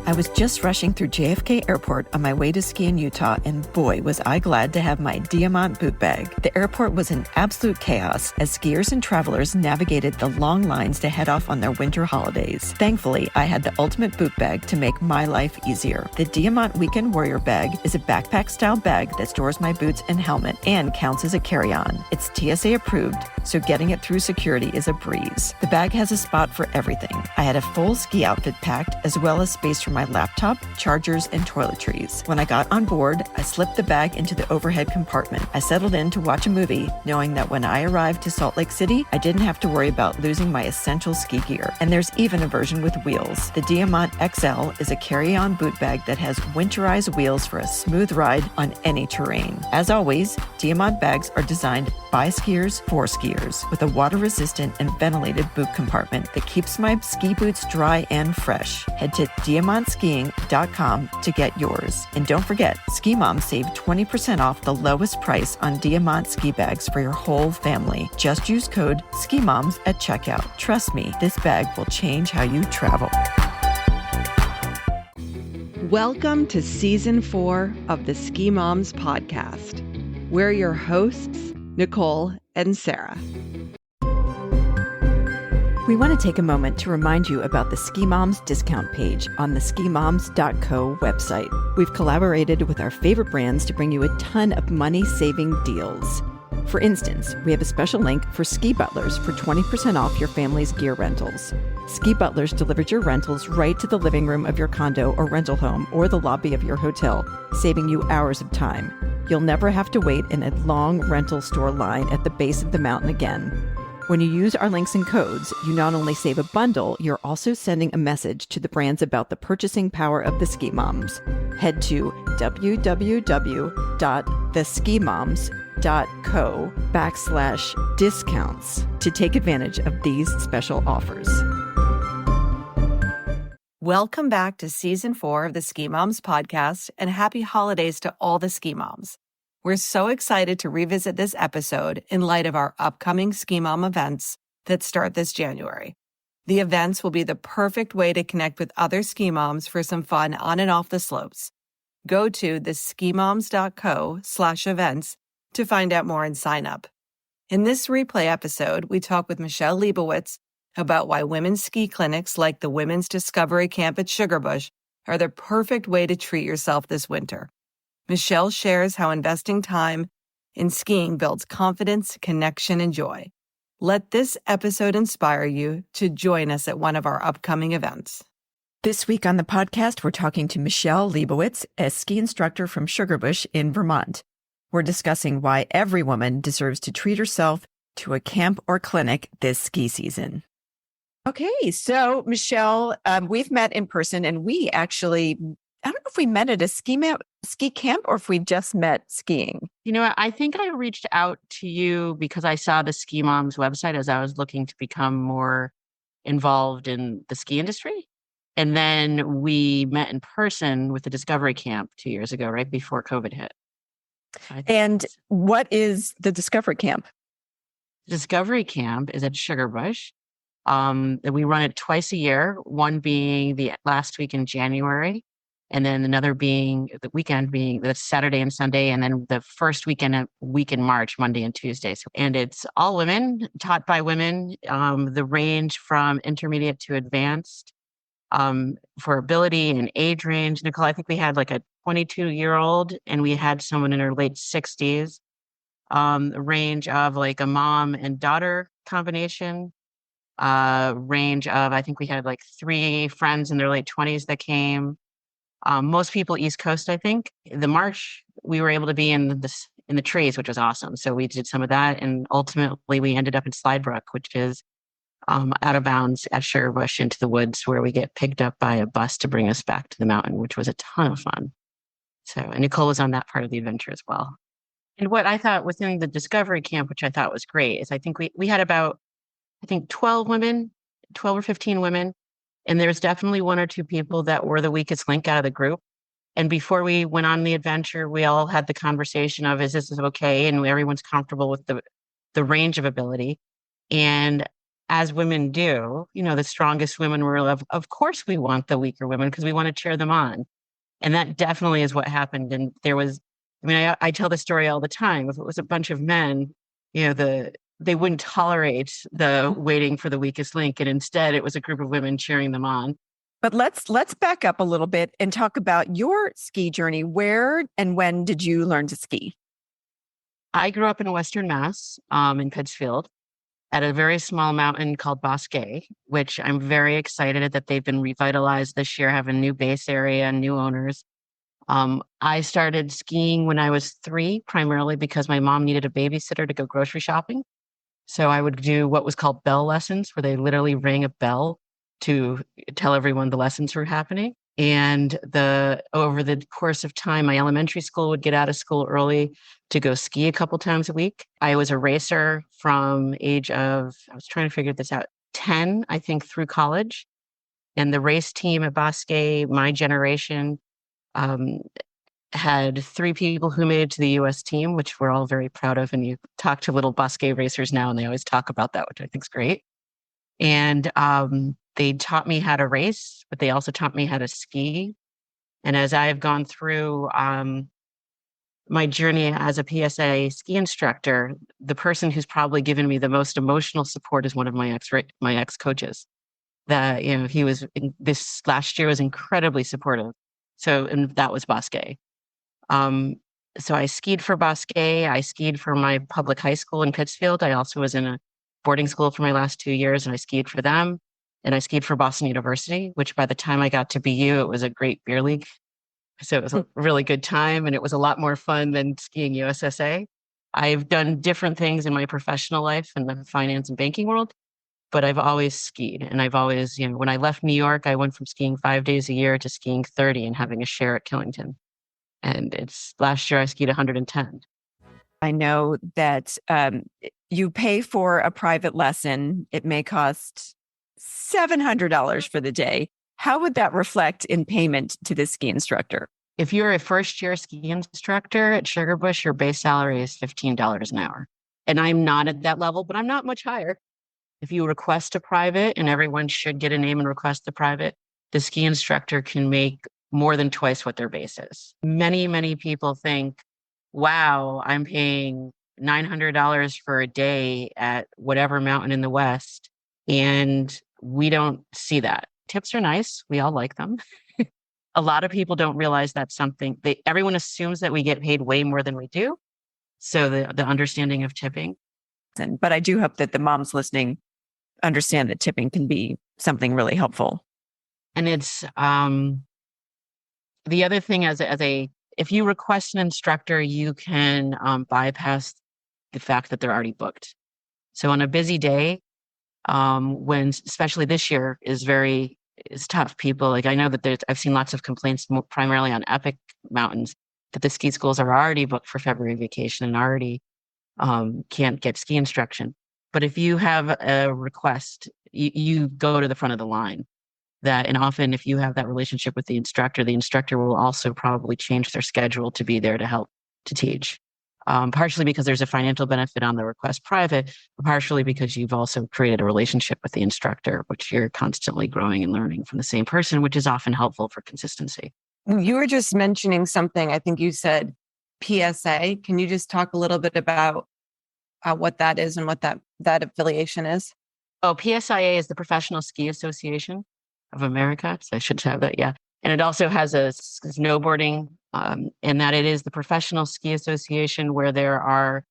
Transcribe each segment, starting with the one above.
I was just rushing through JFK Airport on my way to ski in Utah, and boy, was I glad to have my Diamant boot bag. The airport was an absolute chaos as skiers and travelers navigated the long lines to head off on their winter holidays. Thankfully, I had the ultimate boot bag to make my life easier. The Diamant Weekend Warrior bag is a backpack-style bag that stores my boots and helmet and counts as a carry-on. It's TSA approved, so getting it through security is a breeze. The bag has a spot for everything. I had a full ski outfit packed, as well as space for my laptop, chargers, and toiletries. When I got on board, I slipped the bag into the overhead compartment. I settled in to watch a movie, knowing that when I arrived to Salt Lake City, I didn't have to worry about losing my essential ski gear. And there's even a version with wheels. The Diamant XL is a carry-on boot bag that has winterized wheels for a smooth ride on any terrain. As always, Diamant bags are designed by skiers for skiers, with a water-resistant and ventilated boot compartment that keeps my ski boots dry and fresh. Head to diamantskiing.com to get yours. And don't forget, Ski Moms save 20% off the lowest price on Diamant ski bags for your whole family. Just use code SKIMOMS at checkout. Trust me, this bag will change how you travel. Welcome to Season 4 of the Ski Moms podcast. We're your hosts, Nicole and Sarah. We want to take a moment to remind you about the Ski Moms discount page on the skimoms.co website. We've collaborated with our favorite brands to bring you a ton of money-saving deals. For instance, we have a special link for Ski Butlers for 20% off your family's gear rentals. Ski Butlers delivers your rentals right to the living room of your condo or rental home or the lobby of your hotel, saving you hours of time. You'll never have to wait in a long rental store line at the base of the mountain again. When you use our links and codes, you not only save a bundle, you're also sending a message to the brands about the purchasing power of the Ski Moms. Head to www.theskimoms.co/discounts to take advantage of these special offers. Welcome back to Season 4 of the Ski Moms podcast, and happy holidays to all the Ski Moms. We're so excited to revisit this episode in light of our upcoming Ski Mom events that start this January. The events will be the perfect way to connect with other ski moms for some fun on and off the slopes. Go to theskimoms.co/events to find out more and sign up. In this replay episode, we talk with Michelle Leibowitz about why women's ski clinics like the Women's Discovery Camp at Sugarbush are the perfect way to treat yourself this winter. Michelle shares how investing time in skiing builds confidence, connection, and joy. Let this episode inspire you to join us at one of our upcoming events. This week on the podcast, we're talking to Michelle Leibowitz, a ski instructor from Sugarbush in Vermont. We're discussing why every woman deserves to treat herself to a camp or clinic this ski season. Okay, so Michelle, we've met in person, and we actually, I don't know if we met at a ski camp or if we just met skiing. You know what? I think I reached out to you because I saw the Ski Moms website as I was looking to become more involved in the ski industry. And then we met in person with the Discovery Camp 2 years ago, right before COVID hit. And what is the Discovery Camp? Discovery Camp is at Sugarbush. We run it twice a year, one being the last week in January, and then another being the weekend being the Saturday and Sunday, and then the first week in March, Monday and Tuesday. And it's all women, taught by women, the range from intermediate to advanced, for ability and age range. Nicole, I think we had like a 22-year-old and we had someone in her late 60s, a range of like a mom and daughter combination, range of, I think we had like 3 friends in their late 20s that came. Most people East Coast, I think. The marsh, we were able to be in the trees, which was awesome. So we did some of that, and ultimately we ended up in Slidebrook, which is out of bounds at Sugarbush into the woods, where we get picked up by a bus to bring us back to the mountain, which was a ton of fun. So, and Nicole was on that part of the adventure as well. And what I thought within the Discovery Camp, which I thought was great, is I think we had about, 12 or 15 women. And there's definitely 1 or 2 people that were the weakest link out of the group. And before we went on the adventure, we all had the conversation of, is this okay? And everyone's comfortable with the range of ability. And as women do, the strongest women were, of course we want the weaker women because we want to cheer them on. And that definitely is what happened. And there was, I tell the story all the time. If it was a bunch of men, they wouldn't tolerate the waiting for the weakest link. And instead it was a group of women cheering them on. But let's back up a little bit and talk about your ski journey. Where and when did you learn to ski? I grew up in Western Mass, in Pittsfield, at a very small mountain called Bosquet, which I'm very excited that they've been revitalized this year, have a new base area and new owners. I started skiing when I was 3, primarily because my mom needed a babysitter to go grocery shopping. So I would do what was called bell lessons, where they literally rang a bell to tell everyone the lessons were happening. And over the course of time, my elementary school would get out of school early to go ski a couple times a week. I was a racer from age of, I was trying to figure this out, 10, I think, through college. And the race team at Bosquet, my generation, had 3 people who made it to the U.S. team, which we're all very proud of. And you talk to little Bosquet racers now, and they always talk about that, which I think is great. And they taught me how to race, but they also taught me how to ski. And as I've gone through my journey as a PSA ski instructor, the person who's probably given me the most emotional support is one of my ex coaches. That he was this last year was incredibly supportive. So, and that was Bosquet. So I skied for Bosquet. I skied for my public high school in Pittsfield. I also was in a boarding school for my last 2 years, and I skied for them. And I skied for Boston University, which by the time I got to BU, it was a great beer league. So it was a really good time, and it was a lot more fun than skiing USSA. I've done different things in my professional life in the finance and banking world, but I've always skied. And I've always, when I left New York, I went from skiing 5 days a year to skiing 30 and having a share at Killington. And last year I skied 110. I know that you pay for a private lesson. It may cost $700 for the day. How would that reflect in payment to the ski instructor? If you're a first-year ski instructor at Sugarbush, your base salary is $15 an hour. And I'm not at that level, but I'm not much higher. If you request a private, and everyone should get a name and request the private, the ski instructor can make more than twice what their base is. Many, many people think, wow, I'm paying $900 for a day at whatever mountain in the West. And we don't see that. Tips are nice. We all like them. A lot of people don't realize that's something everyone assumes that we get paid way more than we do. So the understanding of tipping. But I do hope that the moms listening understand that tipping can be something really helpful. And it's the other thing if you request an instructor, you can bypass the fact that they're already booked. So on a busy day, when especially this year is tough. People I know that I've seen lots of complaints primarily on epic mountains that the ski schools are already booked for February vacation and already can't get ski instruction. But if you have a request, you go to the front of the line. And often if you have that relationship with the instructor will also probably change their schedule to be there to help to teach. Partially because there's a financial benefit on the request private, but partially because you've also created a relationship with the instructor, which you're constantly growing and learning from the same person, which is often helpful for consistency. You were just mentioning something, I think you said PSA. Can you just talk a little bit about what that is and what that affiliation is? Oh, PSIA is the Professional Ski Association of America. So I should have that. Yeah. And it also has a snowboarding, and that it is the Professional Ski Association, where there are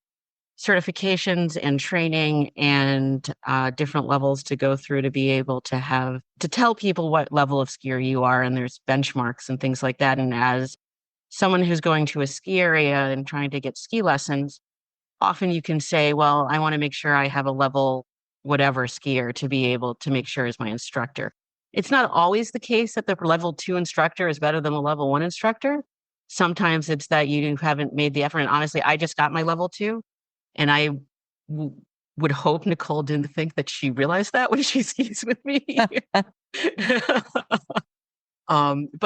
certifications and training and different levels to go through to be able to tell people what level of skier you are. And there's benchmarks and things like that. And as someone who's going to a ski area and trying to get ski lessons, often you can say, well, I want to make sure I have a level whatever skier to be able to make sure is my instructor. It's not always the case that the level 2 instructor is better than the level 1 instructor. Sometimes it's that you haven't made the effort. And honestly, I just got my level 2. And I would hope Nicole didn't think that she realized that when she skis with me. But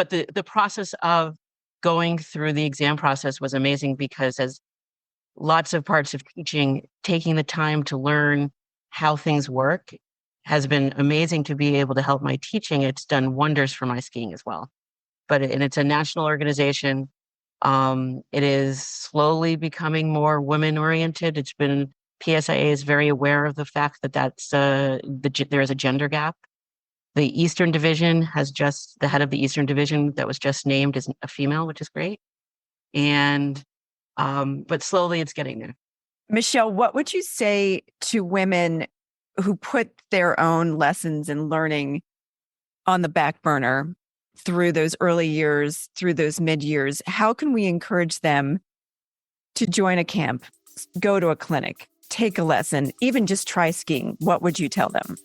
the process of going through the exam process was amazing, because as lots of parts of teaching, taking the time to learn how things work has been amazing to be able to help my teaching. It's done wonders for my skiing as well. And it's a national organization. It is slowly becoming more women oriented. PSIA is very aware of the fact that there is a gender gap. The Eastern Division the head of the Eastern Division that was just named is a female, which is great. But slowly it's getting there. Michelle, what would you say to women who put their own lessons and learning on the back burner through those early years, through those mid years? How can we encourage them to join a camp, go to a clinic, take a lesson, even just try skiing? What would you tell them?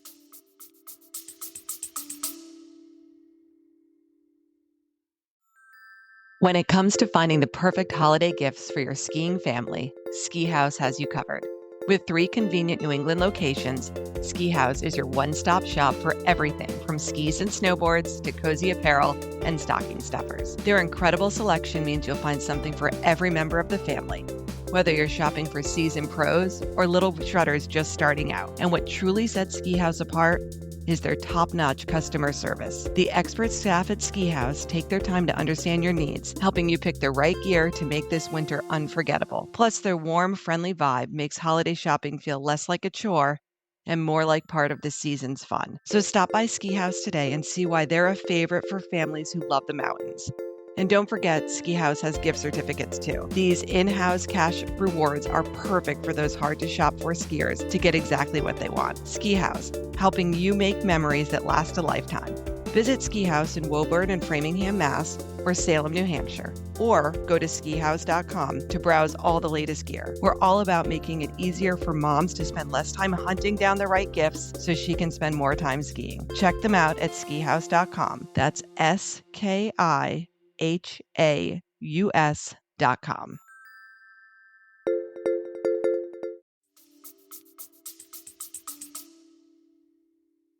When it comes to finding the perfect holiday gifts for your skiing family, Ski Haus has you covered. With 3 convenient New England locations, Ski Haus is your one-stop shop for everything from skis and snowboards to cozy apparel and stocking stuffers. Their incredible selection means you'll find something for every member of the family, whether you're shopping for seasoned pros or little shredders just starting out. And what truly sets Ski Haus apart is their top-notch customer service. The expert staff at Ski Haus take their time to understand your needs, helping you pick the right gear to make this winter unforgettable. Plus, their warm, friendly vibe makes holiday shopping feel less like a chore and more like part of the season's fun. So stop by Ski Haus today and see why they're a favorite for families who love the mountains. And don't forget, Ski Haus has gift certificates too. These in-house cash rewards are perfect for those hard-to-shop for skiers to get exactly what they want. Ski Haus, helping you make memories that last a lifetime. Visit Ski Haus in Woburn and Framingham, Mass, or Salem, New Hampshire. Or go to skihaus.com to browse all the latest gear. We're all about making it easier for moms to spend less time hunting down the right gifts so she can spend more time skiing. Check them out at skihaus.com. That's SKIHAUS.com.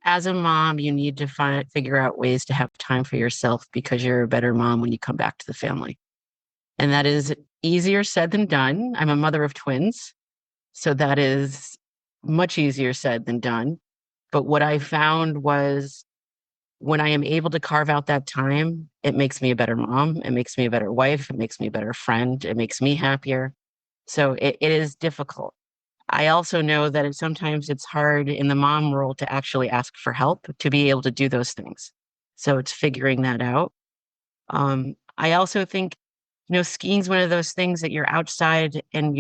As a mom, you need to figure out ways to have time for yourself because you're a better mom when you come back to the family. And that is easier said than done. I'm a mother of twins, so that is much easier said than done. But what I found was when I am able to carve out that time, it makes me a better mom. It makes me a better wife. It makes me a better friend. It makes me happier. So it is difficult. I also know that sometimes it's hard in the mom role to actually ask for help to be able to do those things. So it's figuring that out. I also think, skiing is one of those things that you're outside and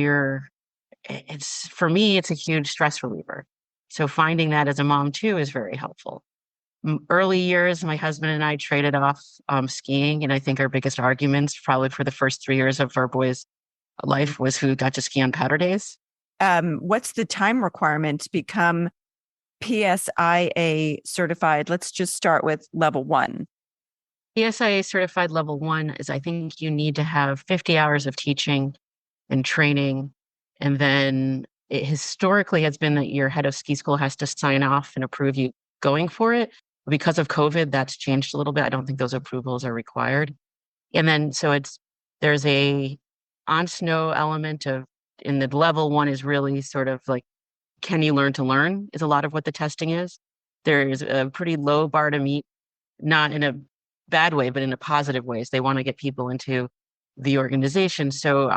for me, it's a huge stress reliever. So finding that as a mom too is very helpful. Early years, my husband and I traded off skiing. And I think our biggest arguments probably for the first 3 years of our boys' life was who got to ski on powder days. What's the time requirement to become PSIA certified? Let's just start with level 1. PSIA certified level 1 is, I think you need to have 50 hours of teaching and training. And then it historically has been that your head of ski school has to sign off and approve you going for it. Because of COVID, that's changed a little bit. I don't think those approvals are required. And then, so there's a on snow element in the level 1 is really sort of like, can you learn to learn is a lot of what the testing is. There's a pretty low bar to meet, not in a bad way, but in a positive way. So they want to get people into the organization. So,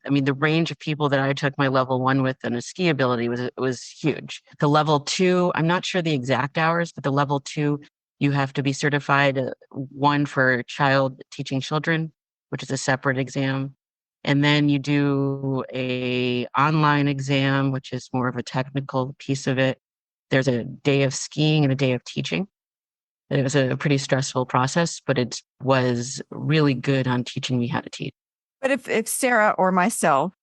the range of people that I took my level 1 with and a ski ability was huge. The level 2, I'm not sure the exact hours, but the level 2, you have to be certified, 1 for child teaching children, which is a separate exam. And then you do a online exam, which is more of a technical piece of it. There's a day of skiing and a day of teaching. And it was a pretty stressful process, but it was really good on teaching me how to teach. But if Sarah or myself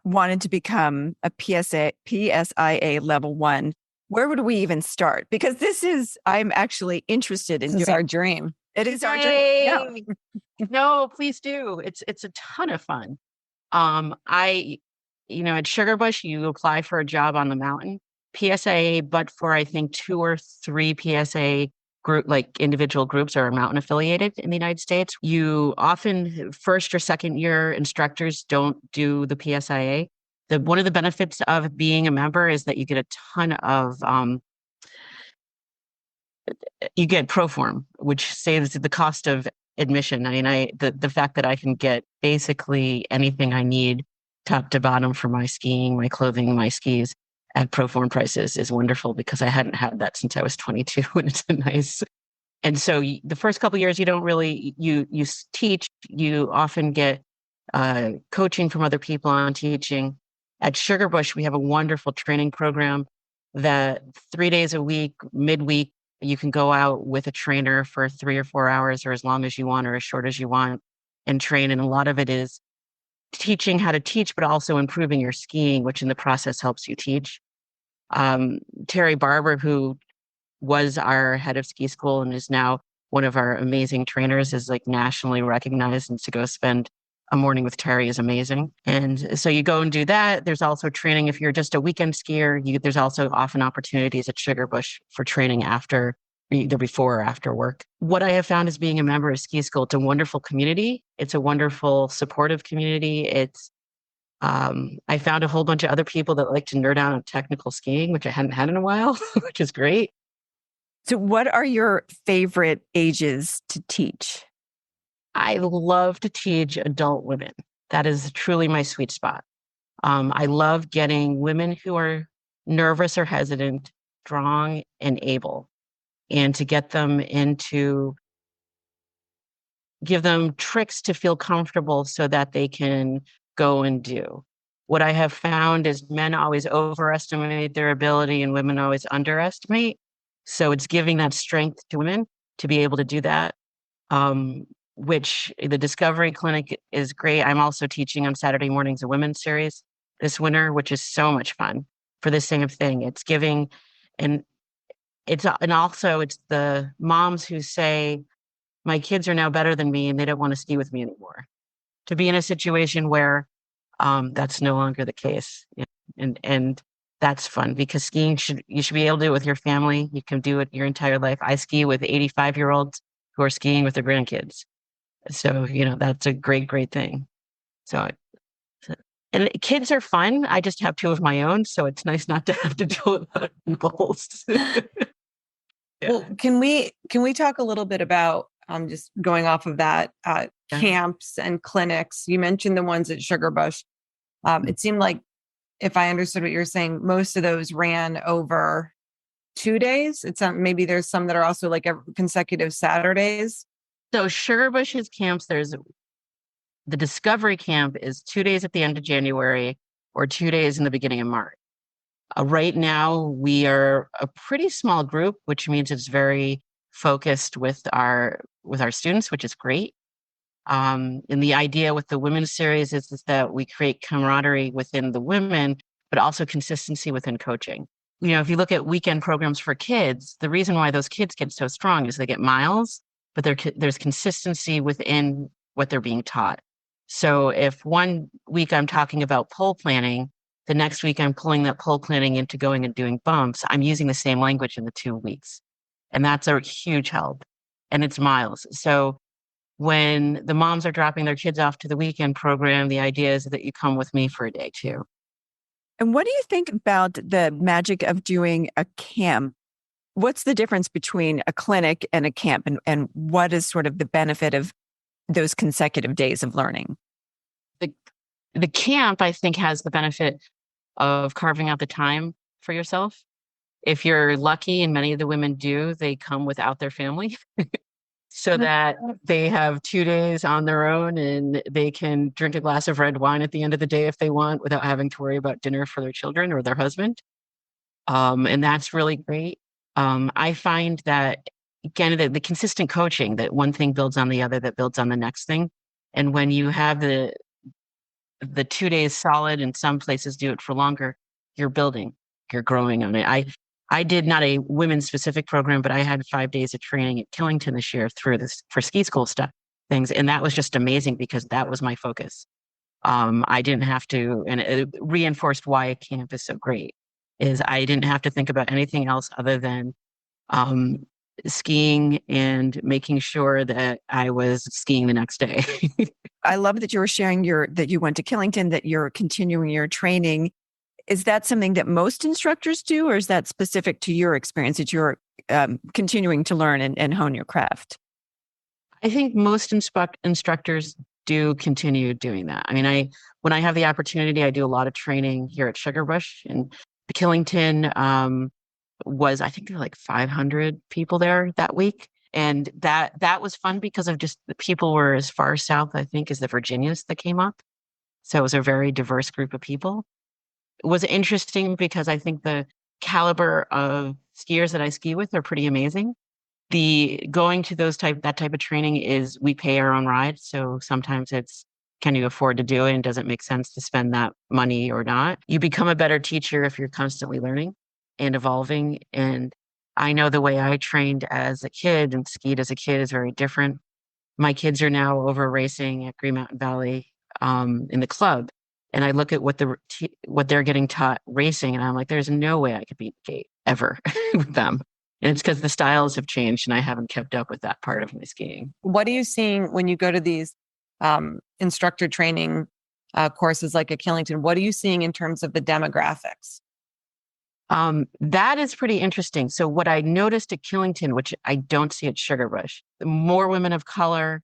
wanted to become a PSIA level 1, where would we even start? Because I'm actually interested in This is our dream. It is our dream. Yeah. No, please do. It's a ton of fun. At Sugarbush, you apply for a job on the mountain, PSIA, but for I think 2 or 3 PSA group, like individual groups are mountain affiliated in the United States. You often first or second year instructors don't do the PSIA. One of the benefits of being a member is that you get a ton of you get Proform, which saves the cost of admission. I mean, the fact that I can get basically anything I need top to bottom for my skiing, my clothing, my skis at Proform prices is wonderful because I hadn't had that since I was 22, and it's a nice. And so the first couple of years, you don't really you teach. You often get coaching from other people on teaching. At Sugarbush, we have a wonderful training program that 3 days a week, midweek, you can go out with a trainer for 3 or 4 hours or as long as you want or as short as you want and train. And a lot of it is teaching how to teach, but also improving your skiing, which in the process helps you teach. Terry Barber, who was our head of ski school and is now one of our amazing trainers, is like nationally recognized. And to go spend a morning with Terry is amazing. And so you go and do that. There's also training. If you're just a weekend skier, there's also often opportunities at Sugarbush for training after, either before or after work. What I have found is being a member of ski school, it's a wonderful community. It's a wonderful supportive community. I found a whole bunch of other people that like to nerd out on technical skiing, which I hadn't had in a while, which is great. So what are your favorite ages to teach? I love to teach adult women. That is truly my sweet spot. I love getting women who are nervous or hesitant, strong and able, and to get them give them tricks to feel comfortable so that they can go and do. What I have found is men always overestimate their ability and women always underestimate. So it's giving that strength to women to be able to do that. Which the Discovery Clinic is great. I'm also teaching on Saturday mornings a women's series this winter, which is so much fun for the same thing. It's giving, and also it's the moms who say, my kids are now better than me and they don't want to ski with me anymore. To be in a situation where that's no longer the case. And that's fun because skiing you should be able to do it with your family. You can do it your entire life. I ski with 85-year-olds who are skiing with their grandkids. So, that's a great, great thing. So, and kids are fun. I just have two of my own, so it's nice not to have to deal with other people's. Yeah. Well, can we talk a little bit about just going off of that camps and clinics? You mentioned the ones at Sugarbush. It seemed like, if I understood what you're saying, most of those ran over 2 days. Maybe there's some that are also like consecutive Saturdays. So Sugarbush's camps, there's the Discovery Camp is 2 days at the end of January or 2 days in the beginning of March. Right now, we are a pretty small group, which means it's very focused with our students, which is great. And the idea with the women's series is that we create camaraderie within the women, but also consistency within coaching. If you look at weekend programs for kids, the reason why those kids get so strong is they get miles, but there's consistency within what they're being taught. So if 1 week I'm talking about pole planning, the next week I'm pulling that pole planning into going and doing bumps, I'm using the same language in the 2 weeks. And that's a huge help. And it's miles. So when the moms are dropping their kids off to the weekend program, the idea is that you come with me for a day too. And what do you think about the magic of doing a camp? What's the difference between a clinic and a camp? And what is sort of the benefit of those consecutive days of learning? The camp, I think, has the benefit of carving out the time for yourself. If you're lucky, and many of the women do, they come without their family. So that they have 2 days on their own and they can drink a glass of red wine at the end of the day if they want without having to worry about dinner for their children or their husband. And that's really great. I find that, again, the consistent coaching, that one thing builds on the other, that builds on the next thing. And when you have the 2 days solid, and some places do it for longer, you're building, you're growing on it. I did not a women's specific program, but I had 5 days of training at Killington this year for ski school things. And that was just amazing because that was my focus. I didn't have to, and it reinforced why a camp is so great, is I didn't have to think about anything else other than skiing and making sure that I was skiing the next day. I love that you were sharing that you went to Killington, that you're continuing your training. Is that something that most instructors do, or is that specific to your experience, that you're continuing to learn and hone your craft? I think most instructors do continue doing that. I mean, when I have the opportunity, I do a lot of training here at Sugarbush, and the Killington I think there were like 500 people there that week. And that was fun because of just the people were as far south, I think, as the Virginias that came up. So it was a very diverse group of people. It was interesting because I think the caliber of skiers that I ski with are pretty amazing. The going to that type of training is we pay our own ride. So sometimes it's, can you afford to do it? And does it make sense to spend that money or not? You become a better teacher if you're constantly learning and evolving. And I know the way I trained as a kid and skied as a kid is very different. My kids are now over racing at Green Mountain Valley in the club. And I look at what they're getting taught racing, and I'm like, there's no way I could beat Kate ever with them. And it's because the styles have changed and I haven't kept up with that part of my skiing. What are you seeing when you go to these instructor training courses like at Killington? What are you seeing in terms of the demographics? That is pretty interesting. So what I noticed at Killington, which I don't see at Sugarbush, more women of color,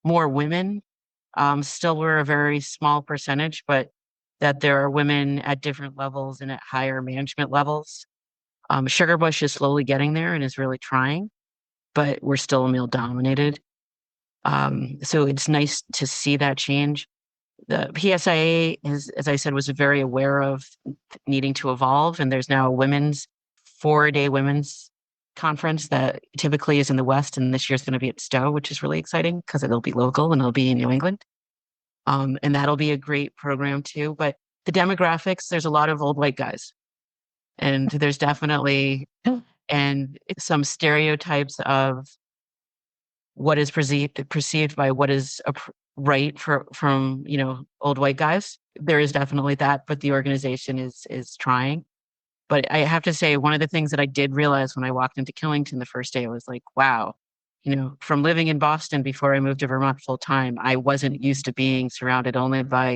more women. Still we're a very small percentage, but that there are women at different levels and at higher management levels. Sugarbush is slowly getting there and is really trying, but we're still male dominated. So it's nice to see that change. The PSIA as I said, was very aware of needing to evolve. And there's now a 4-day women's conference that typically is in the West. And this year's going to be at Stowe, which is really exciting because it'll be local and it'll be in New England. And that'll be a great program too. But the demographics, there's a lot of old white guys. And there's definitely some stereotypes of what is perceived by what is right from old white guys. There is definitely that, but the organization is trying. But I have to say, one of the things that I did realize when I walked into Killington the first day, I was like, wow, from living in Boston before I moved to Vermont full time, I wasn't used to being surrounded only by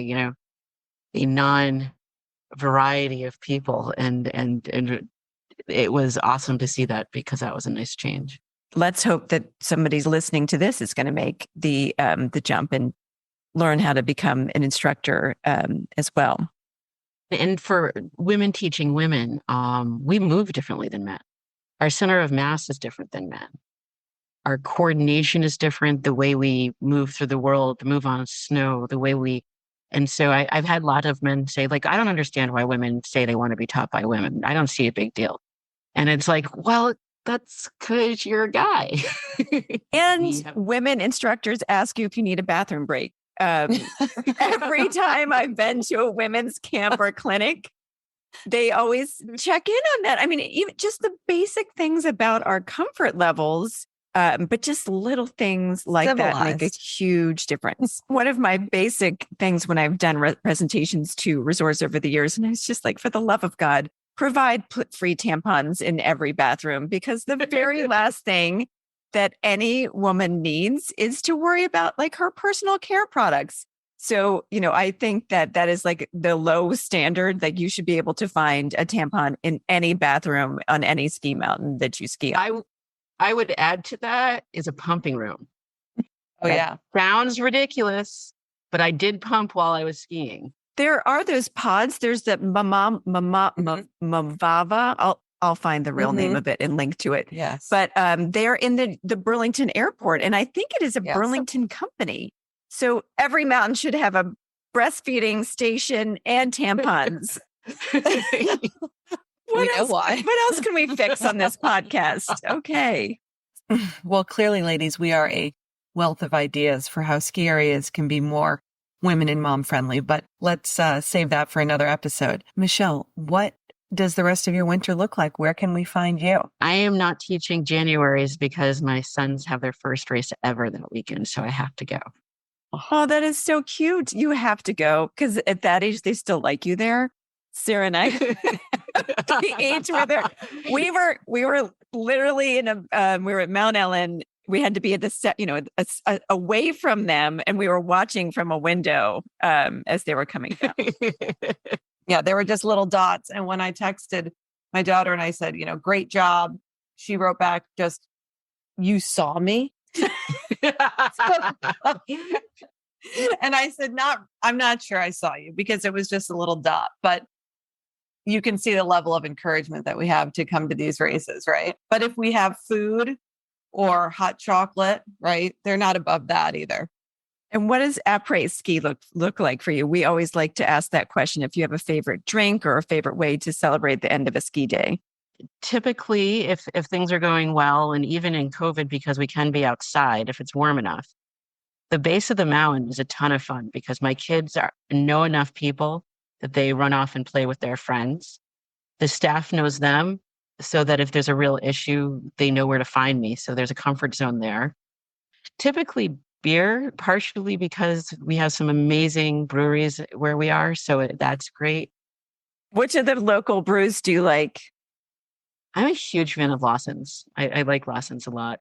a non-variety of people, and it was awesome to see that because that was a nice change. Let's hope that somebody's listening to this is going to make the jump and learn how to become an instructor as well. And for women teaching women, we move differently than men. Our center of mass is different than men. Our coordination is different. The way we move through the world, move on snow, and so I've had a lot of men say, like, I don't understand why women say they want to be taught by women. I don't see a big deal. And it's like, well, that's because you're a guy. And women instructors ask you if you need a bathroom break. Every time I've been to a women's camp or clinic, they always check in on that. I mean, even just the basic things about our comfort levels, but just little things like that make a huge difference. One of my basic things when I've done presentations to resorts over the years, and it's just like, for the love of God, provide free tampons in every bathroom, because the very last thing that any woman needs is to worry about like her personal care products. So, I think that is like the low standard, that you should be able to find a tampon in any bathroom on any ski mountain that you ski on. I would add to that is a pumping room. Oh, yeah. Sounds ridiculous, but I did pump while I was skiing. There are those pods. There's the Mavava. I'll find the real name of it and link to it. Yes. But they're in the Burlington airport. And I think it is a Burlington company. So every mountain should have a breastfeeding station and tampons. What else can we fix on this podcast? Okay. Well, clearly, ladies, we are a wealth of ideas for how ski areas can be more women and mom friendly, but let's save that for another episode. Michelle, what does the rest of your winter look like? Where can we find you? I am not teaching Januaries because my sons have their first race ever that weekend, so I have to go. Oh, that is so cute. You have to go, because at that age, they still like you there. Sarah and I, the age where we were literally we were at Mount Ellen. We had to be at the set, away from them, and we were watching from a window as they were coming down. Yeah, they were just little dots. And when I texted my daughter and I said, great job, she wrote back just, "You saw me?" And I said, I'm not sure I saw you, because it was just a little dot, but you can see the level of encouragement that we have to come to these races, right? But if we have food or hot chocolate, right, they're not above that either. And what does après ski look like for you? We always like to ask that question. If you have a favorite drink or a favorite way to celebrate the end of a ski day. Typically, if things are going well, and even in COVID, because we can be outside if it's warm enough, the base of the mountain is a ton of fun because my kids know enough people that they run off and play with their friends. The staff knows them so that if there's a real issue, they know where to find me. So there's a comfort zone there. Typically beer, partially because we have some amazing breweries where we are. So that's great. Which of the local brews do you like? I'm a huge fan of Lawson's. I like Lawson's a lot.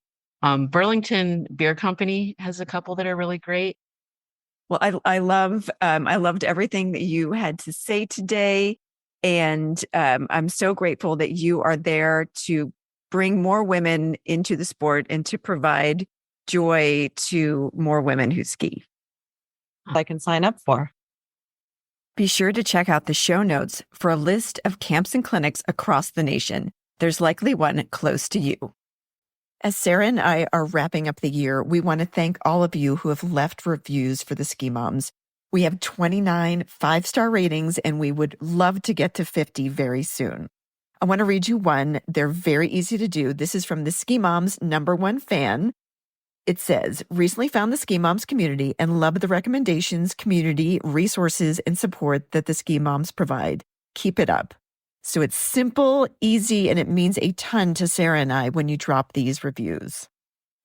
Burlington Beer Company has a couple that are really great. Well, I loved everything that you had to say today. And I'm so grateful that you are there to bring more women into the sport and to provide joy to more women who ski. I can sign up for. Be sure to check out the show notes for a list of camps and clinics across the nation. There's likely one close to you. As Sarah and I are wrapping up the year, we want to thank all of you who have left reviews for the Ski Moms. We have 29 5-star ratings, and we would love to get to 50 very soon. I want to read you one. They're very easy to do. This is from the Ski Moms' #1 fan. It says, recently found the Ski Moms community and love the recommendations, community, resources, and support that the Ski Moms provide. Keep it up. So it's simple, easy, and it means a ton to Sarah and I when you drop these reviews.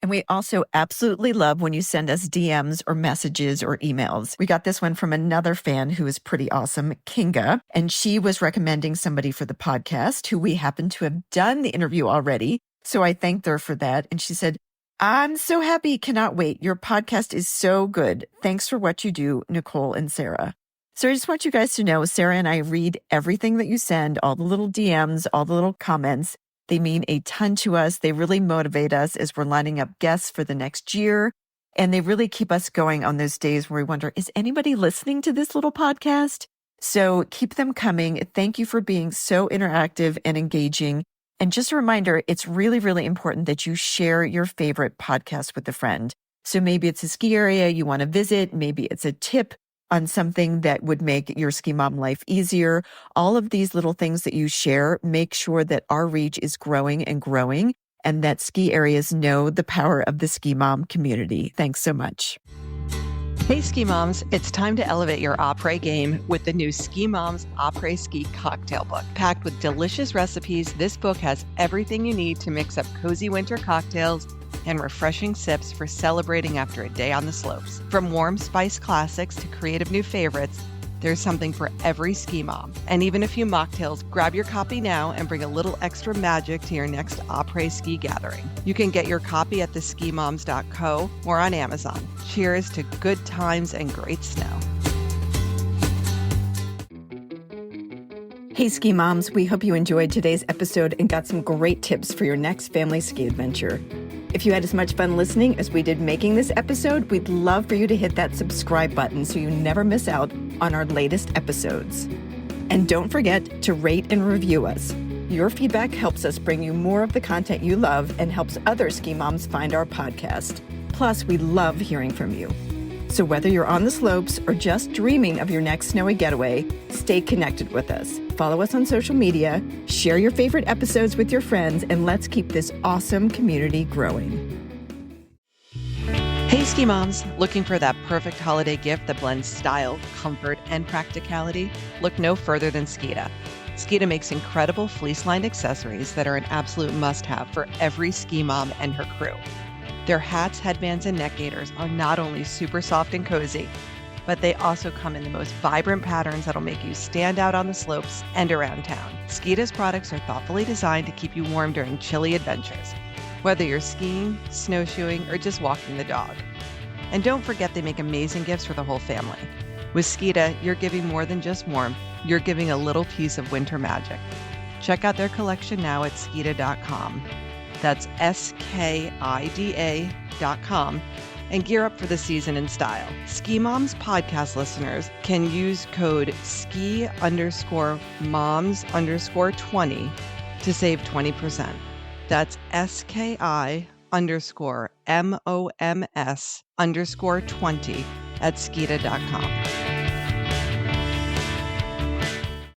And we also absolutely love when you send us DMs or messages or emails. We got this one from another fan who is pretty awesome, Kinga, and she was recommending somebody for the podcast who we happen to have done the interview already. So I thanked her for that. And she said, I'm so happy, cannot wait. Your podcast is so good. Thanks for what you do, Nicole and Sarah. So I just want you guys to know, Sarah and I read everything that you send, all the little DMs, all the little comments. They mean a ton to us. They really motivate us as we're lining up guests for the next year. And they really keep us going on those days where we wonder, is anybody listening to this little podcast? So keep them coming. Thank you for being so interactive and engaging. And just a reminder, it's really, really important that you share your favorite podcast with a friend. So maybe it's a ski area you want to visit. Maybe it's a tip on something that would make your ski mom life easier. All of these little things that you share, make sure that our reach is growing and growing, and that ski areas know the power of the Ski Mom community. Thanks so much. Hey, Ski Moms, it's time to elevate your après game with the new Ski Moms Après Ski Cocktail Book. Packed with delicious recipes, this book has everything you need to mix up cozy winter cocktails and refreshing sips for celebrating after a day on the slopes. From warm spice classics to creative new favorites, there's something for every ski mom. And even a few mocktails, grab your copy now and bring a little extra magic to your next après ski gathering. You can get your copy at theskimoms.co or on Amazon. Cheers to good times and great snow. Hey, Ski Moms, we hope you enjoyed today's episode and got some great tips for your next family ski adventure. If you had as much fun listening as we did making this episode, we'd love for you to hit that subscribe button so you never miss out on our latest episodes. And don't forget to rate and review us. Your feedback helps us bring you more of the content you love and helps other ski moms find our podcast. Plus, we love hearing from you. So whether you're on the slopes or just dreaming of your next snowy getaway, stay connected with us. Follow us on social media, share your favorite episodes with your friends, and let's keep this awesome community growing. Hey, Ski Moms, looking for that perfect holiday gift that blends style, comfort, and practicality? Look no further than Skida. Skida makes incredible fleece-lined accessories that are an absolute must-have for every ski mom and her crew. Their hats, headbands, and neck gaiters are not only super soft and cozy, but they also come in the most vibrant patterns that'll make you stand out on the slopes and around town. Skida's products are thoughtfully designed to keep you warm during chilly adventures, whether you're skiing, snowshoeing, or just walking the dog. And don't forget they make amazing gifts for the whole family. With Skida, you're giving more than just warmth, you're giving a little piece of winter magic. Check out their collection now at skida.com. That's skida.com, and gear up for the season in style. Ski Moms podcast listeners can use code ski_moms_20 to save 20%. That's SKI_MOMS_20 at skida.com.